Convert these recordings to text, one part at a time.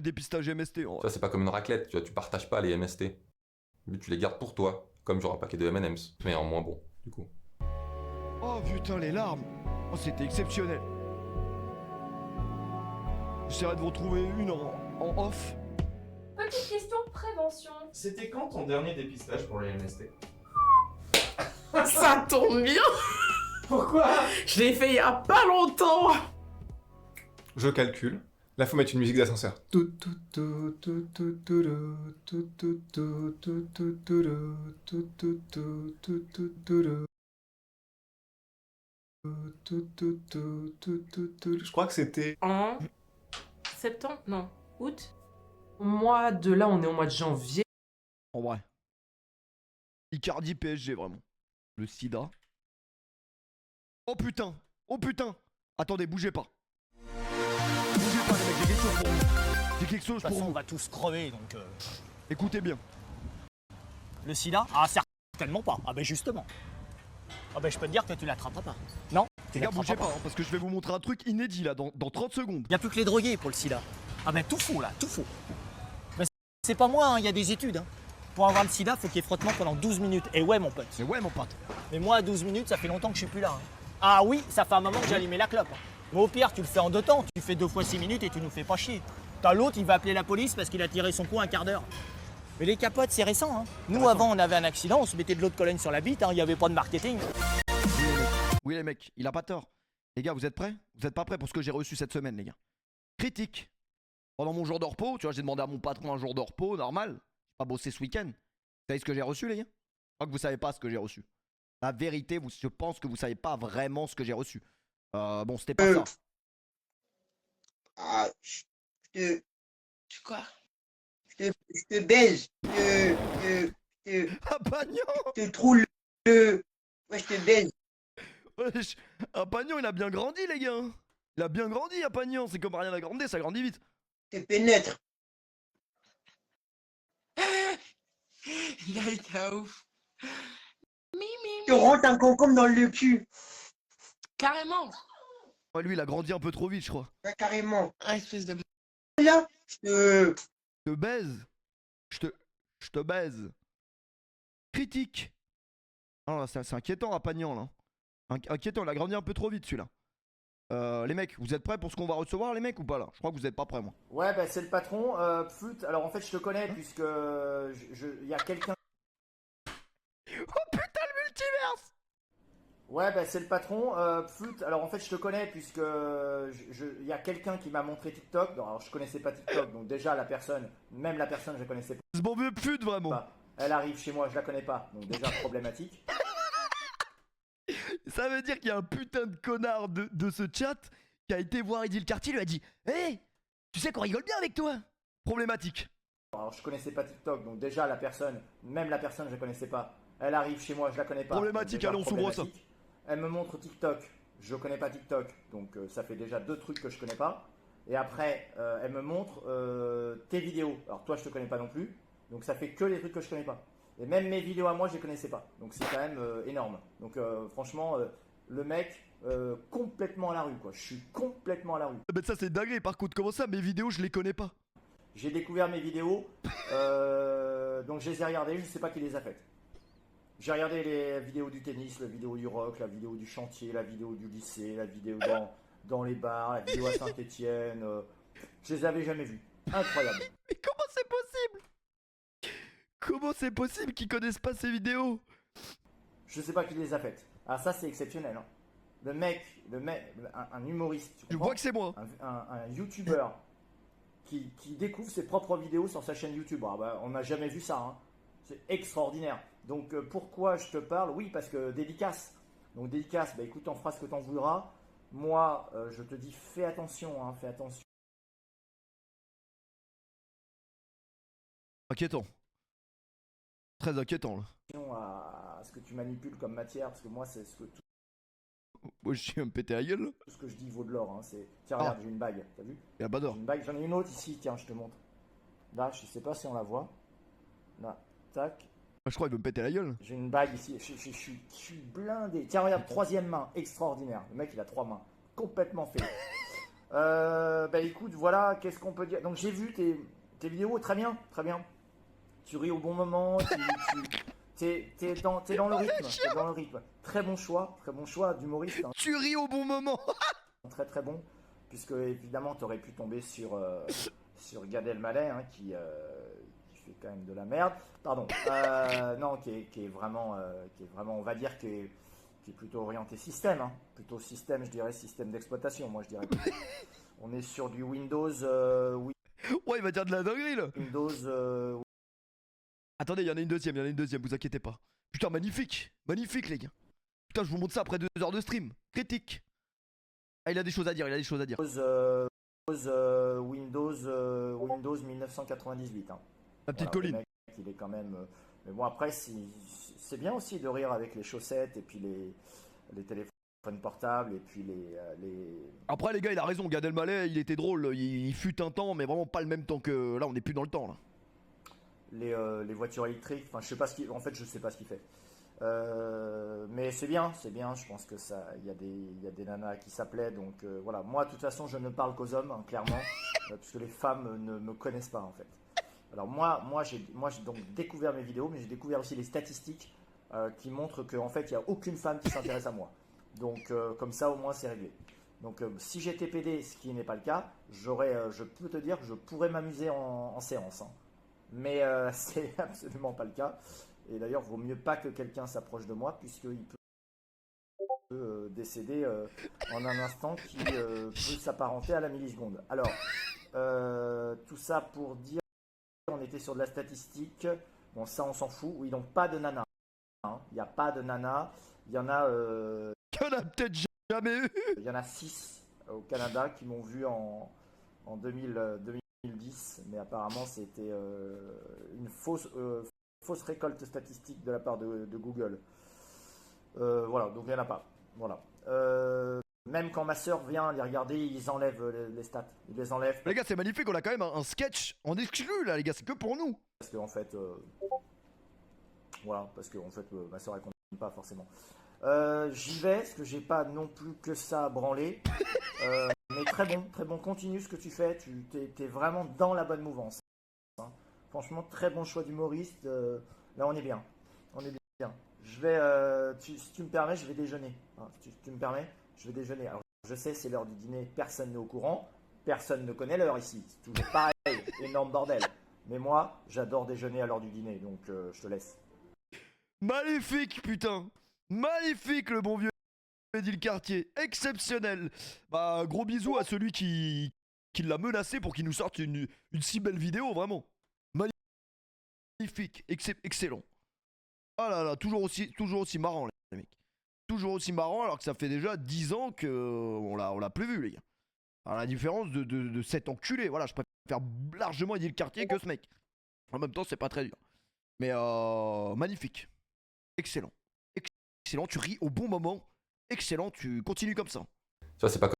Dépistage MST. Tu vois, c'est pas comme une raclette, tu vois, tu partages pas les MST. Mais tu les gardes pour toi, comme genre un paquet de M&M's, mais en moins bon, du coup. Oh putain, les larmes. Oh, c'était exceptionnel. J'essaierai de vous retrouver une en off. Petite question prévention. C'était quand ton dernier dépistage pour les MST? Ça tombe bien. Pourquoi? Je l'ai fait il y a pas longtemps. Je calcule. Là, faut mettre une musique d'ascenseur. Je crois que c'était... En septembre, non, août. Mois de là, on est au mois de janvier. En vrai. Icardi PSG, vraiment. Le sida. Oh putain. Oh putain. Attendez, bougez pas. Bougez pas, les mecs, j'ai quelque chose pour vous. J'ai quelque chose De toute pour façon, on vous. va tous crever, donc... Écoutez bien. Le sida? Ah, certainement pas. Ah ben justement. Ah ben je peux te dire que tu l'attraperas pas. Non, tu Les gars, bougez l'attraperas pas, hein, parce que je vais vous montrer un truc inédit là, dans 30 secondes. Il n'y a plus que les drogués pour le sida. Ah ben tout faux là, tout faux. Mais c'est pas moi, il y a des études. Hein. Pour avoir le sida, faut qu'il y ait frottement pendant 12 minutes. Et ouais mon pote. Mais ouais, mon pote. Mais moi à 12 minutes, ça fait longtemps que je suis plus là. Hein. Ah oui, ça fait un moment que j'ai allumé la clope. Hein. Mais au pire, tu le fais en 2 temps. Tu fais 2 fois 6 minutes et tu nous fais pas chier. T'as l'autre, il va appeler la police parce qu'il a tiré son coup un quart d'heure. Mais les capotes, c'est récent. Hein. Nous, avant, on avait un accident, on se mettait de l'eau de Cologne sur la bite, hein, il n'y avait pas de marketing. Oui, les mecs, il a pas tort. Les gars, vous êtes prêts? Vous êtes pas prêts pour ce que j'ai reçu cette semaine, les gars? Critique. Pendant mon jour de repos, tu vois, j'ai demandé à mon patron un jour de repos, normal. J'ai pas bossé ce week-end. Vous savez ce que j'ai reçu, les gars? Je crois que vous savez pas ce que j'ai reçu. La vérité, je pense que vous savez pas vraiment ce que j'ai reçu. Bon, c'était pas ça. Ah, te, Quoi? je te baise. Ah, Pagnon! Te troule le. Ouais, je te baise. Wesh, ah, Pagnon, il a bien grandi, les gars. Il a bien grandi, à Pagnon. C'est comme rien à grandir, ça grandit vite. Te pénètre. Il a été ouf. Te rentre un concombre dans le cul. Carrément. Ouais, lui, il a grandi un peu trop vite, je crois. Ouais, carrément. Ah, espèce de... Là, je Je te baise. Je te baise. Critique. Ah, là, c'est inquiétant, à Pagnon, là. Inquiétant, il a grandi un peu trop vite, celui-là. Les mecs, vous êtes prêts pour ce qu'on va recevoir, les mecs, ou pas, là? Je crois que vous êtes pas prêts, moi. Ouais, bah c'est le patron. Flûte, alors en fait, je te connais puisque il y a quelqu'un. Oh putain, le multiverse! Ouais, bah c'est le patron. Flûte, alors en fait, je te connais puisque il y a quelqu'un qui m'a montré TikTok. Non, alors je connaissais pas TikTok, donc déjà la personne, même la personne, je connaissais C'est bon vieux pute, vraiment. pas. Elle arrive chez moi, je la connais pas, donc déjà problématique. Ça veut dire qu'il y a un putain de connard de ce chat qui a été voir Eddie le quartier, lui a dit hé, tu sais qu'on rigole bien avec toi. Problématique. Alors je connaissais pas TikTok, donc déjà la personne, même la personne, je la connaissais pas. Elle arrive chez moi, je la connais pas. Problématique, donc déjà allez, on s'ouvre ça. problématique. Elle me montre TikTok, je connais pas TikTok, donc ça fait déjà 2 trucs que je connais pas. Et après, elle me montre tes vidéos. Alors toi, je te connais pas non plus, donc ça fait que les trucs que je connais pas. Et même mes vidéos à moi, je les connaissais pas. Donc c'est quand même énorme. Donc franchement, le mec, complètement à la rue, quoi. Je suis complètement à la rue. Mais ça, c'est dingue. Par contre, comment ça, mes vidéos, je les connais pas? J'ai découvert mes vidéos, donc je les ai regardées, je sais pas qui les a faites. J'ai regardé les vidéos du tennis, la vidéo du rock, la vidéo du chantier, la vidéo du lycée, la vidéo dans les bars, la vidéo à Saint-Étienne. Je les avais jamais vues. Incroyable. Mais comment c'est possible? Comment c'est possible qu'ils connaissent pas ces vidéos? Je sais pas qui les a faites. Ah ça c'est exceptionnel. Hein. Le mec, un humoriste, tu Je comprends, vois que c'est moi. un youtubeur qui découvre ses propres vidéos sur sa chaîne YouTube. Ah bah, on n'a jamais vu ça. Hein. C'est extraordinaire. Donc pourquoi je te parle? Oui, parce que dédicace. Donc dédicace, bah écoute, t'en feras ce que t'en voudras. Moi, je te dis, fais attention, hein, fais attention. Inquiétant. Très inquiétant, là. À ce que tu manipules comme matière, parce que moi, c'est ce que tout Moi, je suis un pété la gueule, là. ce que je dis vaut de l'or. Hein. Tiens, regarde, j'ai une bague, t'as vu? Et bah d'or. J'ai une bague, j'en ai une autre ici, tiens, je te montre. Là, je sais pas si on la voit. Là, tac. Je crois qu'il veut me péter la gueule. J'ai une bague ici, je suis blindé. Tiens, regarde, 3e main, extraordinaire. Le mec, il a 3 mains, complètement fait. Bah écoute, voilà, qu'est-ce qu'on peut dire? Donc j'ai vu tes vidéos, très bien, très bien. Tu ris au bon moment, t'es dans le rythme, t'es dans le rythme. Très bon choix d'humoriste, hein. Tu ris au bon moment. Très très bon, puisque évidemment tu aurais pu tomber sur Gad Elmaleh, hein, qui fait quand même de la merde. Pardon, non, qui est vraiment, on va dire, qui est plutôt orienté système, hein. Plutôt système, je dirais système d'exploitation, moi je dirais. On est sur du Windows, Ouais, il va dire de la dinguerie là. Windows. Attendez, il y en a une deuxième, vous inquiétez pas. Putain, magnifique, magnifique les gars. Putain, je vous montre ça après 2 heures de stream. Critique. Ah, il a des choses à dire, Windows 1998. Hein. La petite Voilà, colline. le mec, il est quand même. Mais bon, après, c'est bien aussi de rire avec les chaussettes et puis les téléphones portables et puis les. Après, les gars, il a raison. Gad Elmaleh, il était drôle. Il fut un temps, mais vraiment pas le même temps que. Là, on n'est plus dans le temps là. Les voitures électriques. Enfin, je sais pas ce qu'il. En fait, je sais pas ce qu'il fait. Mais c'est bien. Je pense que ça, il y a des nanas qui s'appelaient. Donc voilà. Moi, de toute façon, je ne parle qu'aux hommes, hein, clairement, puisque les femmes ne me connaissent pas en fait. Alors moi, j'ai donc découvert mes vidéos, mais j'ai découvert aussi les statistiques qui montrent qu'en fait, il n'y a aucune femme qui s'intéresse à moi. Donc comme ça, au moins, c'est réglé. Donc si j'étais PD, ce qui n'est pas le cas, je peux te dire que je pourrais m'amuser en séance. Hein. Mais c'est absolument pas le cas. Et d'ailleurs, vaut mieux pas que quelqu'un s'approche de moi, puisqu'il peut décéder en un instant qui peut s'apparenter à la milliseconde. Alors, tout ça pour dire, on était sur de la statistique. Bon, ça, on s'en fout. Oui, donc pas de nana. Hein. Il n'y a pas de nana. Il y en a... Qu'il y en a peut-être jamais eu. Il y en a 6 au Canada qui m'ont vu en 2010, mais apparemment c'était une fausse récolte statistique de la part de Google. Voilà, donc il n'y en a pas. Voilà. Même quand ma soeur vient les regarder, ils enlèvent les stats. Ils les enlèvent. Les gars, c'est magnifique. On a quand même un sketch en exclu là, les gars. C'est que pour nous. Parce qu'en fait, voilà, parce qu'en fait, ma soeur elle compte pas forcément. J'y vais, parce que j'ai pas non plus que ça à branler. Mais très bon, continue ce que tu fais. Tu t'es vraiment dans la bonne mouvance. Hein. Franchement, très bon choix d'humoriste. Là, on est bien. Je vais, si tu me permets, je vais déjeuner. Hein, si tu me permets, je vais déjeuner. Alors, je sais, c'est l'heure du dîner. Personne n'est au courant. Personne ne connaît l'heure ici. C'est toujours pareil. Énorme bordel. Mais moi, j'adore déjeuner à l'heure du dîner. Donc, je te laisse. Magnifique, putain. Magnifique, le bon vieux Eddie le Quartier. Exceptionnel. Bah, gros bisous à celui qui l'a menacé pour qu'il nous sorte une si belle vidéo, vraiment. Magnifique. Excellent. Ah là là, toujours aussi marrant, les mecs. Toujours aussi marrant, alors que ça fait déjà 10 ans qu'on l'a plus vu, les gars. À la différence de cet enculé. Voilà, je préfère largement Eddie le Quartier que ce mec. En même temps, c'est pas très dur. Mais magnifique. Excellent. Excellent, tu ris au bon moment. Excellent, tu continues comme ça. Tu vois, c'est pas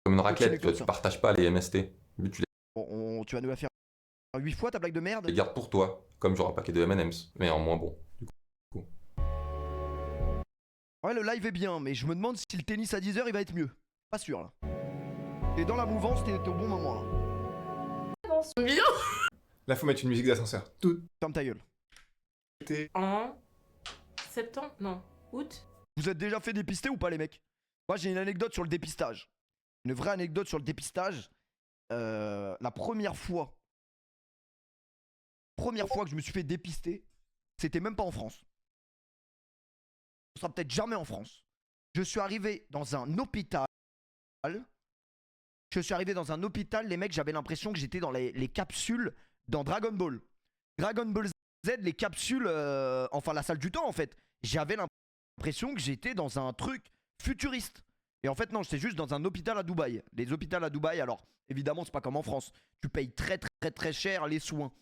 comme une raclette, Continue tu vois, comme tu ça. partages pas les MST. Mais tu Tu vas nous la faire 8 fois ta blague de merde. les gardes pour toi, comme genre un paquet de M&M's, mais en moins bon. Ouais, le live est bien, mais je me demande si le tennis à 10h il va être mieux. Pas sûr là. Et dans la mouvance, t'es au bon moment là. Bien. Là, faut mettre une musique d'ascenseur. Tout Ferme ta gueule. est... En septembre, non, août. Vous êtes déjà fait dépister ou pas, les mecs? Moi, j'ai une anecdote sur le dépistage. Une vraie anecdote sur le dépistage. La première fois que je me suis fait dépister, c'était même pas en France. Ce sera peut-être jamais en France. Je suis arrivé dans un hôpital. Les mecs, j'avais l'impression que j'étais dans les capsules dans Dragon Ball. Dragon Ball Z, les capsules, enfin la salle du temps en fait. J'avais l'impression que j'étais dans un truc futuriste. Et en fait non, j'étais juste dans un hôpital à Dubaï. Les hôpitaux à Dubaï, alors évidemment c'est pas comme en France. Tu payes très cher les soins.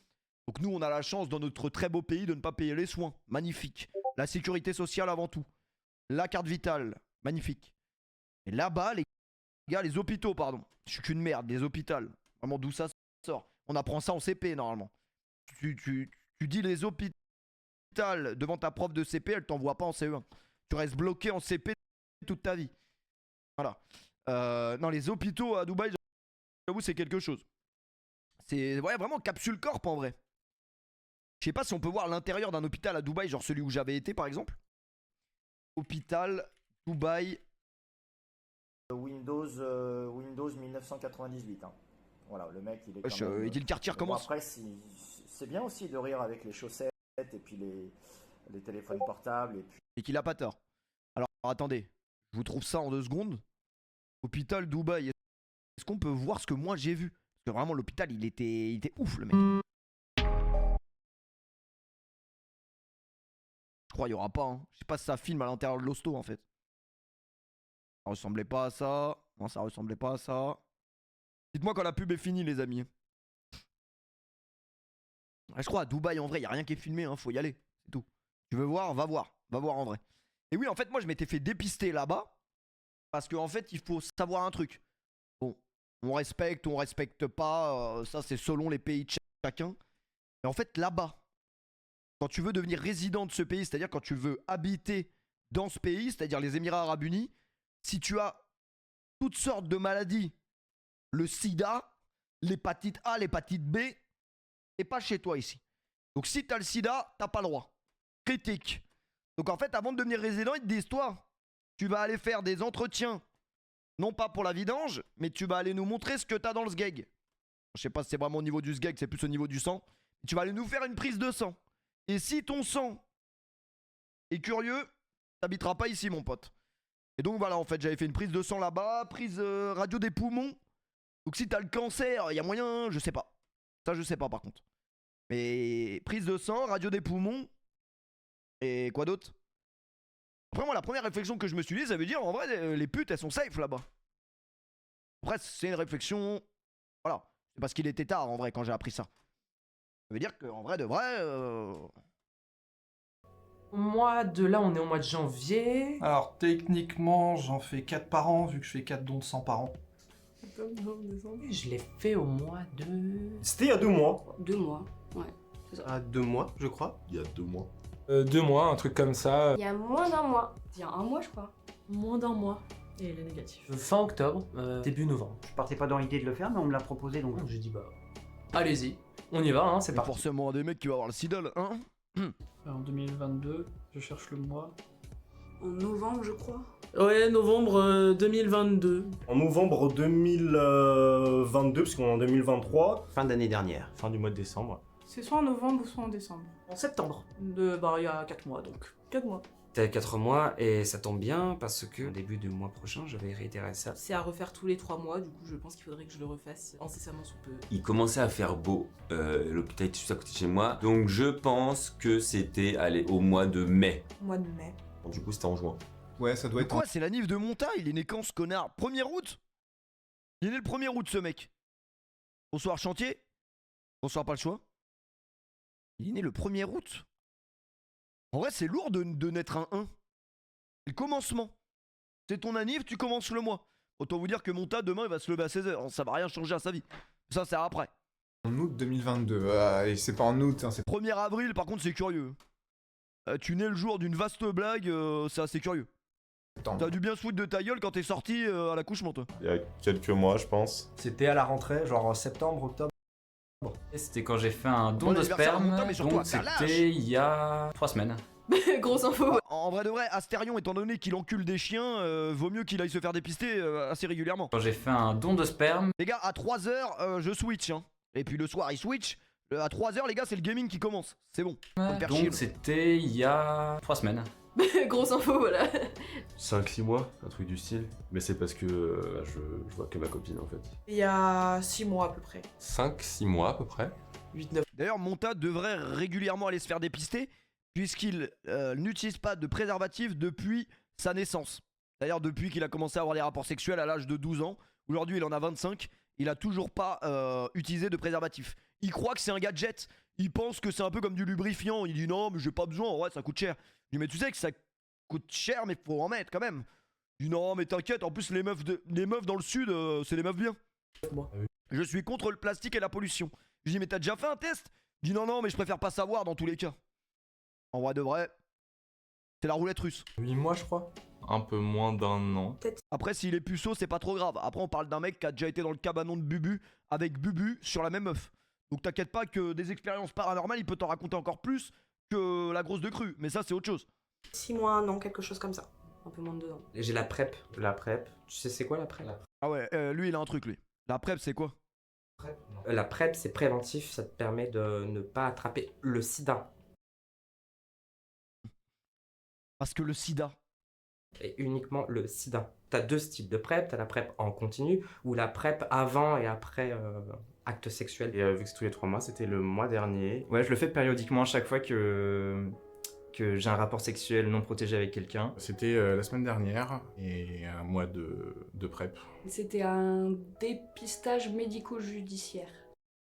Donc nous on a la chance dans notre très beau pays de ne pas payer les soins. Magnifique. La sécurité sociale avant tout. La carte vitale. Magnifique. Et là-bas les gars, les hôpitaux pardon. Je suis qu'une merde, les hôpitaux. Vraiment d'où ça sort. On apprend ça en CP normalement. Tu dis les hôpitaux devant ta prof de CP, elle t'envoie pas en CE1. Tu restes bloqué en CP toute ta vie. Voilà. Non, les hôpitaux à Dubaï, J'avoue, c'est quelque chose. C'est ouais, vraiment capsule corp en vrai. Je sais pas si on peut voir l'intérieur d'un hôpital à Dubaï, genre celui où j'avais été par exemple. Hôpital, Dubaï. Windows 1998. Hein. Voilà, le mec, il est Wesh, quand même... il dit le quartier Bon, recommence. après, c'est bien aussi de rire avec les chaussettes et puis les téléphones portables. Et puis... Et qu'il a pas tort. Alors attendez, je vous trouve ça en 2 secondes. Hôpital, Dubaï. Est-ce qu'on peut voir ce que moi j'ai vu? Parce que vraiment l'hôpital il était ouf le mec. Je crois qu'il y aura pas. Hein. Je sais pas si ça filme à l'intérieur de l'hosto en fait. Ça ressemblait pas à ça. Non, ça ressemblait pas à ça. Dites-moi quand la pub est finie les amis. Je crois à Dubaï en vrai, il y a rien qui est filmé, hein, faut y aller. C'est tout. Tu veux voir, va voir. Va voir en vrai. Et oui, en fait, moi je m'étais fait dépister là-bas. Parce qu'en fait, il faut savoir un truc. Bon, on respecte pas. Ça, c'est selon les pays de chacun. Mais en fait, là-bas, quand tu veux devenir résident de ce pays, c'est-à-dire quand tu veux habiter dans ce pays, c'est-à-dire les Émirats Arabes Unis, si tu as toutes sortes de maladies, le sida, l'hépatite A, l'hépatite B, et pas chez toi ici. Donc si t'as le sida, t'as pas le droit. Critique. Donc en fait, avant de devenir résident, ils te disent, toi, tu vas aller faire des entretiens, non pas pour la vidange, mais tu vas aller nous montrer ce que t'as dans le sgeg. Je sais pas si c'est vraiment au niveau du sgeg, c'est plus au niveau du sang. Tu vas aller nous faire une prise de sang. Et si ton sang est curieux, t'habiteras pas ici, mon pote. Et donc voilà, en fait, j'avais fait une prise de sang là-bas, prise radio des poumons. Donc si t'as le cancer, il y a moyen, je sais pas. Ça, je sais pas par contre. Mais prise de sang, radio des poumons. Et quoi d'autre? Après, moi, la première réflexion que je me suis dit, ça veut dire en vrai, les putes, elles sont safe là-bas. Après, c'est une réflexion. Voilà. C'est parce qu'il était tard en vrai quand j'ai appris ça. Ça veut dire qu'en vrai de vrai. Moi, de là, on est au mois de janvier. Alors techniquement, j'en fais 4 par an, vu que je fais 4 dons de sang par an. Je l'ai fait au mois de... C'était il y a 2 mois. 2 mois, ouais. À 2 mois, je crois. Il y a 2 mois. 2 mois, un truc comme ça. Il y a moins d'un mois. Il y a 1 mois, je crois. Moins d'1 mois. Et il est négatif. Fin octobre, début novembre. Je partais pas dans l'idée de le faire, mais on me l'a proposé, donc J'ai dit bah... Allez-y, on y va, hein, c'est C'est parti. forcément un des mecs qui va avoir le sida là, hein. En 2022, je cherche le mois. En novembre, je crois. Ouais, novembre 2022. En novembre 2022, parce qu'on est en 2023. fin d'année dernière. Fin du mois de décembre. C'est soit en novembre ou soit en décembre. En septembre. Bah, il y a 4 mois, donc. 4 mois. T'as 4 mois et ça tombe bien parce que au début du mois prochain, je vais réitérer ça. C'est à refaire tous les 3 mois, du coup, je pense qu'il faudrait que je le refasse incessamment sous peu. Il commençait à faire beau, l'hôpital était juste à côté de chez moi, donc je pense que c'était, allez, au mois de mai. Mois de mai. Du coup, c'était en juin. Ouais, ça doit Mais être. quoi, c'est la Nive de Monta? Il est né quand ce connard? 1er août? Il est né le 1er août ce mec. Bonsoir chantier. Bonsoir pas le choix. Il est né le 1er août. En vrai, c'est lourd de naître un 1. C'est le commencement. C'est ton anniv, tu commences le mois. Autant vous dire que Monta, demain, il va se lever à 16h. Ça va rien changer à sa vie. Ça, c'est après. En août 2022. Et c'est pas en août, hein, c'est 1er avril, par contre, c'est curieux. Tu nais le jour d'une vaste blague, c'est assez curieux. T'as dû bien se foutre de ta gueule quand t'es sorti à l'accouchement, toi. Il y a quelques mois, je pense. C'était à la rentrée, genre septembre, octobre. C'était quand j'ai fait un don Bon de anniversaire à sperme, Monta, mais surtout à donc ta lâche. c'était il y a 3 semaines. Grosse info. En vrai de vrai, Astérion, étant donné qu'il encule des chiens, vaut mieux qu'il aille se faire dépister assez régulièrement. Quand j'ai fait un don de sperme, Les gars, à 3h, je switch. Hein. Et puis le soir, il switch. À 3h, les gars, c'est le gaming qui commence. C'est bon. Faut le faire chier, donc c'était il y a 3 semaines. Grosse info, voilà. 5-6 mois, un truc du style. Mais c'est parce que je vois que ma copine en fait. Il y a 6 mois à peu près. 5-6 mois à peu près. 8-9. D'ailleurs, Monta devrait régulièrement aller se faire dépister, puisqu'il n'utilise pas de préservatif depuis sa naissance. D'ailleurs, depuis qu'il a commencé à avoir des rapports sexuels à l'âge de 12 ans, aujourd'hui il en a 25, il a toujours pas utilisé de préservatif. Il croit que c'est un gadget, il pense que c'est un peu comme du lubrifiant, il dit non mais j'ai pas besoin, ouais ça coûte cher. Je dis mais tu sais que ça coûte cher mais faut en mettre quand même. Il dit non mais t'inquiète, en plus les meufs dans le sud, c'est les meufs bien. Je suis contre le plastique et la pollution. Je dis mais t'as déjà fait un test? Il dit non mais je préfère pas savoir dans tous les cas. En vrai de vrai, C'est la roulette russe. 8 mois, je crois. Un peu moins d'un an. Après, s'il est puceau, c'est pas trop grave. Après, on parle d'un mec qui a déjà été dans le cabanon de Bubu avec Bubu sur la même meuf. Donc t'inquiète pas que des expériences paranormales, il peut t'en raconter encore plus que la grosse de crue. Mais ça, c'est autre chose. 6 mois, un an, quelque chose comme ça. Un peu moins de 2 ans. J'ai la PrEP. La PrEP. Tu sais c'est quoi la PrEP? Ah ouais, lui, il a un truc, lui. La PrEP, c'est quoi? La PrEP, c'est préventif, ça te permet de ne pas attraper le sida. Parce que le sida. Et uniquement le sida. T'as deux styles de PrEP, t'as la PrEP en continu ou la PrEP avant et après acte sexuel. Et vu que c'est tous les 3 mois, c'était le mois dernier. Ouais, je le fais périodiquement à chaque fois que j'ai un rapport sexuel non protégé avec quelqu'un. C'était la semaine dernière et un mois de PrEP. C'était un dépistage médico-judiciaire.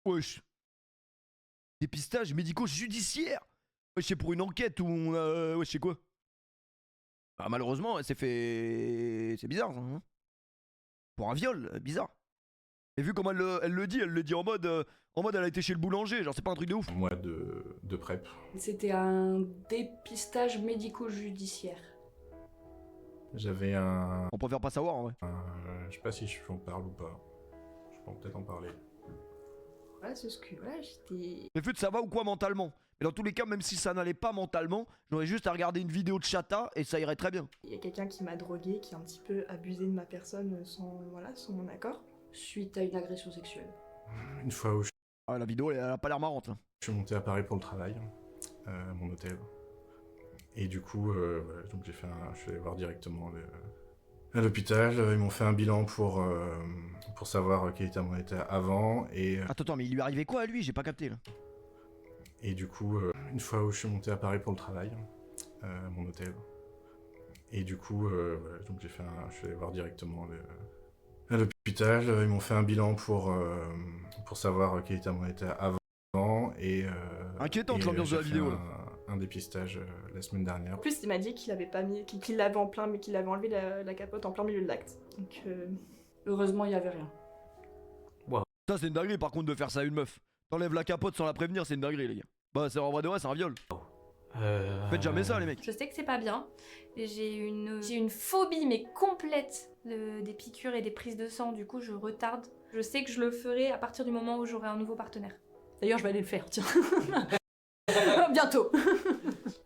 Wesh. Dépistage médico-judiciaire. Wesh, c'est pour une enquête où on a... Wesh, c'est quoi? Bah, malheureusement, elle s'est fait... C'est bizarre, ça, hein. Pour un viol, bizarre. Et vu comment elle le dit en mode elle a été chez le boulanger, genre c'est pas un truc de ouf. Un mois de PrEP. C'était un dépistage médico-judiciaire. J'avais un... On préfère pas savoir, en vrai. Je sais pas si j'en parle ou pas. Je peux peut-être en parler. Voilà, c'est ce que... Voilà, j'étais... Mais fut, ça va ou quoi mentalement? Mais dans tous les cas, même si ça n'allait pas mentalement, j'aurais juste à regarder une vidéo de Chata et ça irait très bien. Il y a quelqu'un qui m'a drogué, qui a un petit peu abusé de ma personne sans mon accord, suite à une agression sexuelle. Une fois où Ah, la vidéo, elle a pas l'air marrante, là. je suis monté à Paris pour le travail, à mon hôtel. Et du coup, voilà, donc je suis allé voir directement à l'hôpital. Ils m'ont fait un bilan pour savoir quel était mon état avant. Et, Attends, mais il lui arrivait quoi à lui? J'ai pas capté, là. et du coup, une fois où je suis monté à Paris pour le travail, à mon hôtel. Et du coup, voilà, donc je suis allé voir directement à l'hôpital. Ils m'ont fait un bilan pour savoir quel était mon état avant. Et, Inquiétante, et l'ambiance de la j'ai fait vidéo, là. un dépistage la semaine dernière. En plus, il m'a dit qu'il avait pas mis, qu'il l'avait en plein, mais qu'il avait enlevé la capote en plein milieu de l'acte. Donc, heureusement, il y avait rien. Ça, c'est une dinguerie, par contre, de faire ça à une meuf. T'enlèves la capote sans la prévenir, c'est une dinguerie, les gars. Bah, c'est en vrai de vrai, c'est un viol. Faites jamais ça, les mecs. Je sais que c'est pas bien. J'ai une phobie, mais complète, des piqûres et des prises de sang. Du coup, je retarde. Je sais que je le ferai à partir du moment où j'aurai un nouveau partenaire. D'ailleurs, je vais aller le faire, tiens. Bientôt.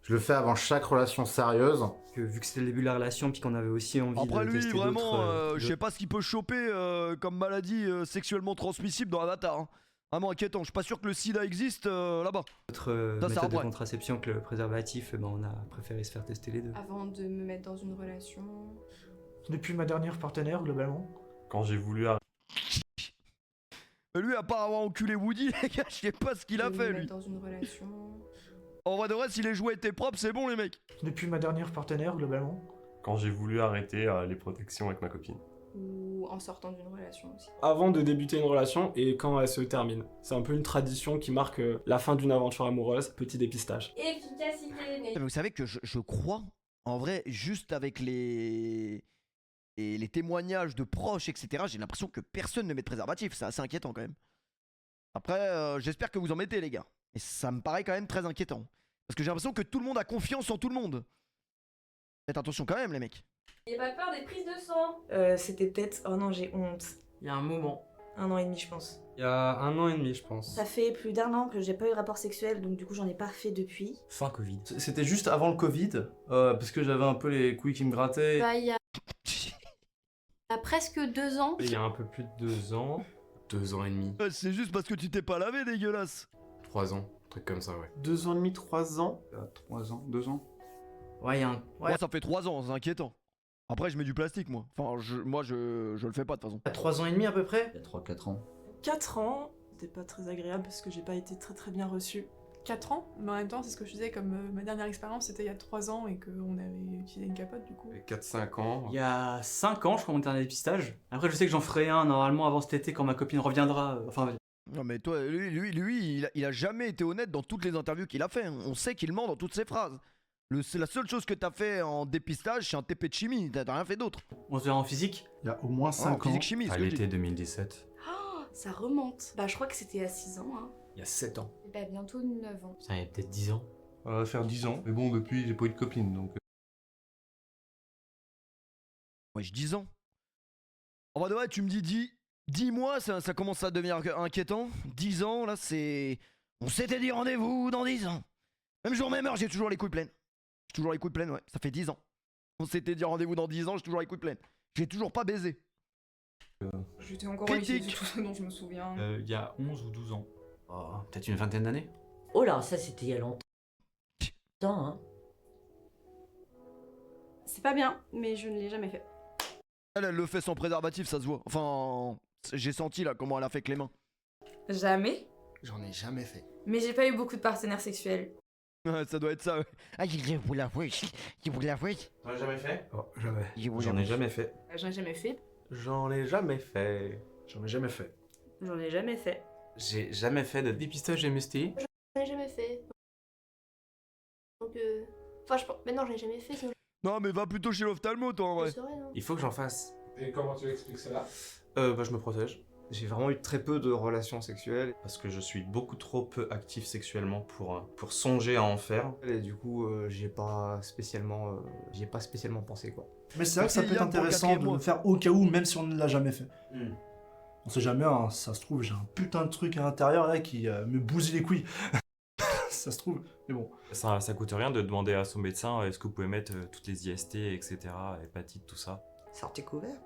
Je le fais avant chaque relation sérieuse. Vu que c'était le début de la relation, puis qu'on avait aussi envie Après de lui, tester vraiment, d'autres, je sais pas ce qu'il peut choper comme maladie sexuellement transmissible dans Avatar. Hein. Vraiment inquiétant, je suis pas sûr que le sida existe là-bas. d'autres Ça, c'est méthodes de après. contraception que le préservatif, ben, on a préféré se faire tester les deux. Avant de me mettre dans une relation... Depuis ma dernière partenaire, globalement. Quand j'ai voulu Mais lui, à part avoir enculé Woody, les gars, je sais pas ce qu'il a fait, lui. Dans une relation... En vrai de vrai, si les jouets étaient propres, c'est bon, les mecs. Depuis ma dernière partenaire, globalement. Quand j'ai voulu arrêter les protections avec ma copine. Ou en sortant d'une relation aussi. Avant de débuter une relation et quand elle se termine. C'est un peu une tradition qui marque la fin d'une aventure amoureuse, petit dépistage. Efficacité, Mais vous savez que je crois, en vrai, juste avec les témoignages de proches, etc., j'ai l'impression que personne ne met de préservatif. C'est assez inquiétant, quand même. Après, j'espère que vous en mettez, les gars. Et ça me paraît quand même très inquiétant. Parce que j'ai l'impression que tout le monde a confiance en tout le monde. Faites attention quand même, les mecs. N'ayez pas peur des prises de sang. C'était peut-être... Oh non, j'ai honte. Il y a un moment. 1 an et demi, je pense. Il y a 1 an et demi, je pense. Ça fait plus d'1 an que j'ai pas eu de rapport sexuel, donc du coup, j'en ai pas fait depuis. Fin Covid. C'était juste avant le Covid, parce que j'avais un peu les couilles qui me grattaient. Bah, il y a presque 2 ans. Il y a un peu plus de 2 ans. 2 ans et demi. C'est juste parce que tu t'es pas lavé, dégueulasse. 3 ans. Un truc comme ça, ouais. 2 ans et demi, 3 ans. 3 ans, 2 ans. Ouais, il y a un... Moi, ça fait 3 ans, c'est inquiétant. Après, je mets du plastique, moi. Enfin, moi, je le fais pas, de toute façon. 3 ans et demi à peu près. Il y a 3-4 ans. 4 ans, c'était pas très agréable parce que j'ai pas été très bien reçue. 4 ans, mais en même temps, c'est ce que je disais, comme ma dernière expérience c'était il y a 3 ans et qu'on avait utilisé une capote du coup. 4-5 ans. Il y a 5 ans, je crois, mon dernier dépistage. Après, je sais que j'en ferai un normalement avant cet été quand ma copine reviendra. Enfin, Non, mais toi, lui il a jamais été honnête dans toutes les interviews qu'il a fait. Hein. On sait qu'il ment dans toutes ses phrases. C'est la seule chose que t'as fait en dépistage, c'est un TP de chimie. T'as rien fait d'autre. on se verra en physique. Il y a au moins 5 ans. Physique chimie, À ce que je dis. l'été 2017. Oh, ça remonte. Bah, je crois que c'était à 6 ans, hein. Il y a 7 ans. Bah, bientôt 9 ans. Ça y a peut-être 10 ans. Ça va faire 10 ans. Mais bon, depuis, j'ai pas eu de copine, donc... Wesh, 10 ans. En vrai, ouais, tu me dis 10 mois, ça commence à devenir inquiétant. 10 ans, là, c'est. On s'était dit rendez-vous dans 10 ans. Même jour, même heure, j'ai toujours les couilles pleines. J'ai toujours les couilles pleines, ouais. Ça fait 10 ans. On s'était dit rendez-vous dans 10 ans, j'ai toujours les couilles pleines. J'ai toujours pas baisé. J'étais encore au lycée, c'est tout ce dont je me souviens. Il y a 11 ou 12 ans. Oh, peut-être une vingtaine d'années. Oh là, ça c'était il y a longtemps. Hein. C'est pas bien, mais je ne l'ai jamais fait. Elle le fait sans préservatif, ça se voit. Enfin, j'ai senti là comment elle a fait avec les mains. Jamais. J'en ai jamais fait. Mais j'ai pas eu beaucoup de partenaires sexuels. Ouais, ça doit être ça, ouais. Ah, je vous l'avouer. Je vous l'avouer. T'en as jamais fait? Oh, jamais. J'en ai jamais fait. J'en ai jamais fait. J'en ai jamais fait. J'en ai jamais fait. J'en ai jamais fait. J'ai jamais fait de dépistage MST. J'en ai jamais fait. Donc, enfin, je pense. Mais non, j'en ai jamais fait. Sinon... Non, mais va plutôt chez l'ophtalmo, toi, en vrai. Il faut que j'en fasse. Et comment tu expliques cela? Bah, je me protège. J'ai vraiment eu très peu de relations sexuelles parce que je suis beaucoup trop peu actif sexuellement pour songer à en faire. Et du coup, j'y ai pas spécialement pensé quoi. Mais c'est vrai que ça peut être intéressant de le faire au cas où, même si on ne l'a jamais fait. On sait jamais, hein, ça se trouve, j'ai un putain de truc à l'intérieur là qui me bousille les couilles. Ça se trouve, mais bon. Ça coûte rien de demander à son médecin est-ce que vous pouvez mettre toutes les IST, etc., hépatite, tout ça. Sortez couvert.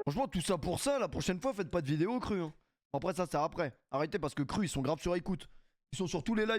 Franchement, tout ça pour ça, la prochaine fois, faites pas de vidéo cru. Hein. Après, ça, c'est après. Arrêtez parce que cru, ils sont grave sur écoute. Ils sont sur tous les lives.